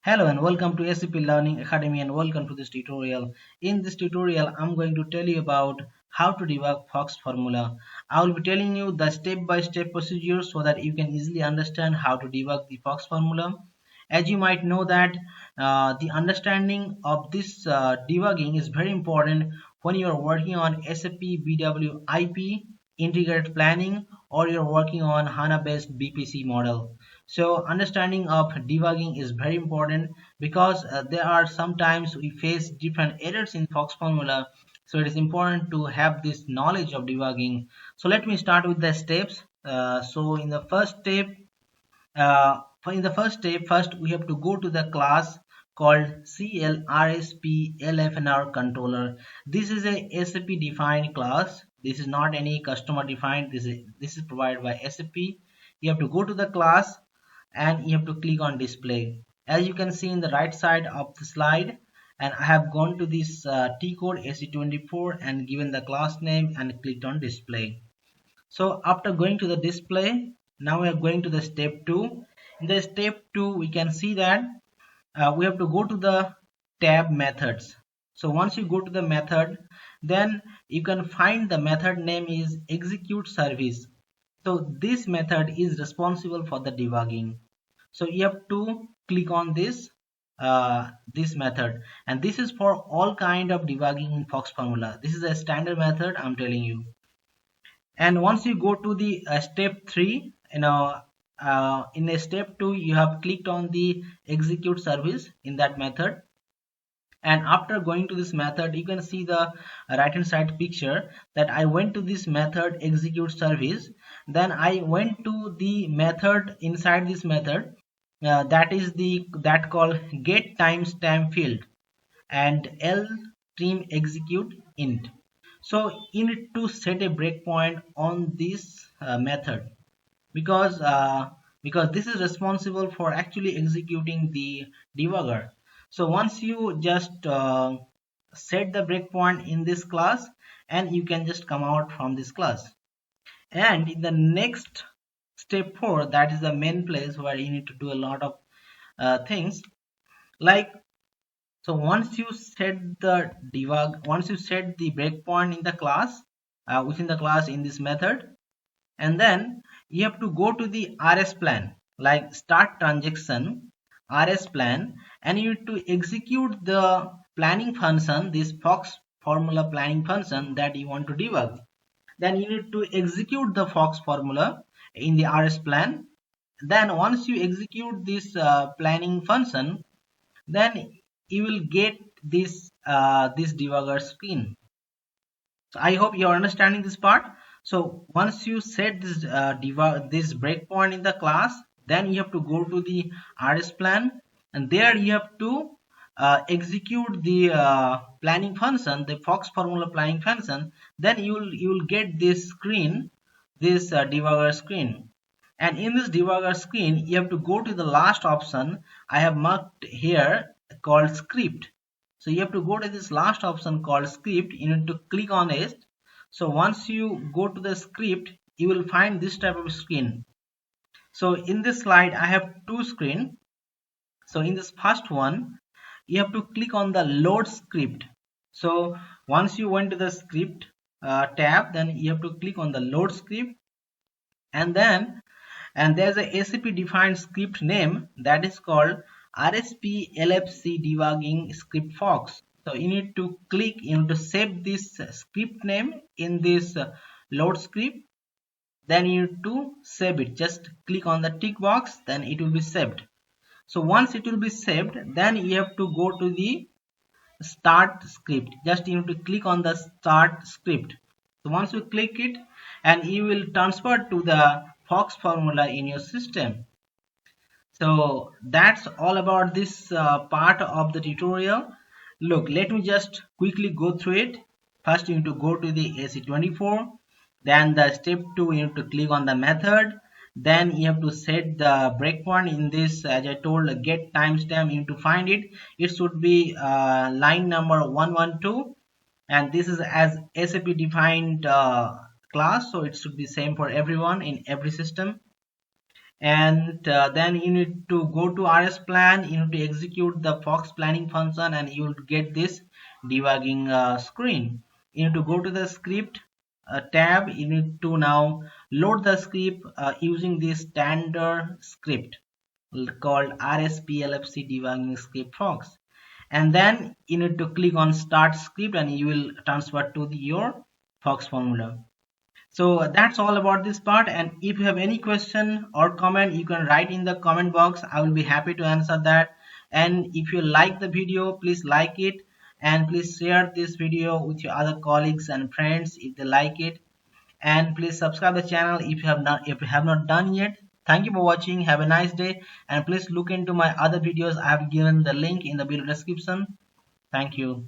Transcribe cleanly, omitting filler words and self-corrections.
Hello and welcome to SAP Learning Academy and welcome to this tutorial. In this tutorial, I'm going to tell you about how to debug Fox formula. I will be telling you the step-by-step procedure so that you can easily understand how to debug the Fox formula. As you might know that the understanding of this debugging is very important when you are working on SAP BW IP integrated planning or you're working on HANA based BPC model. So understanding of debugging is very important because there are sometimes we face different errors in Fox formula. So it is important to have this knowledge of debugging. So let me start with the steps. So in the first step, first we have to go to the class called CLRSPLFNR controller. This is a SAP defined class. This is not any customer defined. This is provided by SAP. You have to go to the class and you have to click on display. As you can see in the right side of the slide, and I have gone to this T code AC24 and given the class name and clicked on display. So after going to the display, now we are going to the step 2. In the step 2 we can see that we have to go to the tab methods. So once you go to the method, then you can find the method name is execute service. So this method is responsible for the debugging. So you have to click on this method, and this is for all kind of debugging in Fox formula. This is a standard method, I'm telling you. And once you go to the step 3, in a step 2 you have clicked on the execute service in that method. And after going to this method, you can see the right hand side picture that I went to this method execute service. Then I went to the method inside this method that called get timestamp field and L trim execute int. So you need to set a breakpoint on this method because this is responsible for actually executing the debugger. So once you just set the breakpoint in this class, and you can just come out from this class. And in the next step 4, that is the main place where you need to do a lot of things. Like, so once you set the breakpoint in the class, within the class in this method, and then you have to go to the RS plan, like start transaction RS plan, and you need to execute the planning function, this Fox formula planning function that you want to debug. Then you need to execute the Fox formula in the RS plan. Then once you execute this planning function, then you will get this debugger screen. So I hope you are understanding this part. So once you set this this breakpoint in the class, then you have to go to the RS plan, and there you have to execute the planning function, the Fox formula planning function. Then you will get this screen, this debugger screen. And in this debugger screen, you have to go to the last option I have marked here called script. So you have to go to this last option called script. You need to click on it. So once you go to the script, you will find this type of screen. So in this slide I have two screens. So in this first one, you have to click on the load script. So once you went to the script tab, then you have to click on the load script, and there's a SAP defined script name that is called RSP LFC debugging script Fox. So you need to save this script name in this load script. Then you need to save it. Just click on the tick box, then it will be saved. So once it will be saved, then you have to go to the start script. Just you need to click on the start script. So once you click it, and you will transfer to the Fox formula in your system. So that's all about this part of the tutorial. Look, let me just quickly go through it. First you need to go to the AC24, then the step 2 you need to click on the method, then you have to set the breakpoint in this, as I told, get timestamp. You need to find it. It should be line number 112, and this is as SAP defined class, so it should be same for everyone in every system. and then you need to go to RS plan. You need to execute the Fox planning function, and you will get this debugging screen. You need to go to the script tab. You need to now load the script using this standard script called RSPLFC debugging script Fox, and then you need to click on start script, and you will transfer to your Fox formula. So that's all about this part, and if you have any question or comment, you can write in the comment box. I will be happy to answer that. And if you like the video, please like it, and please share this video with your other colleagues and friends if they like it, and please subscribe the channel if you have not done yet. Thank you for watching. Have a nice day, and please look into my other videos. I have given the link in the video description. Thank you.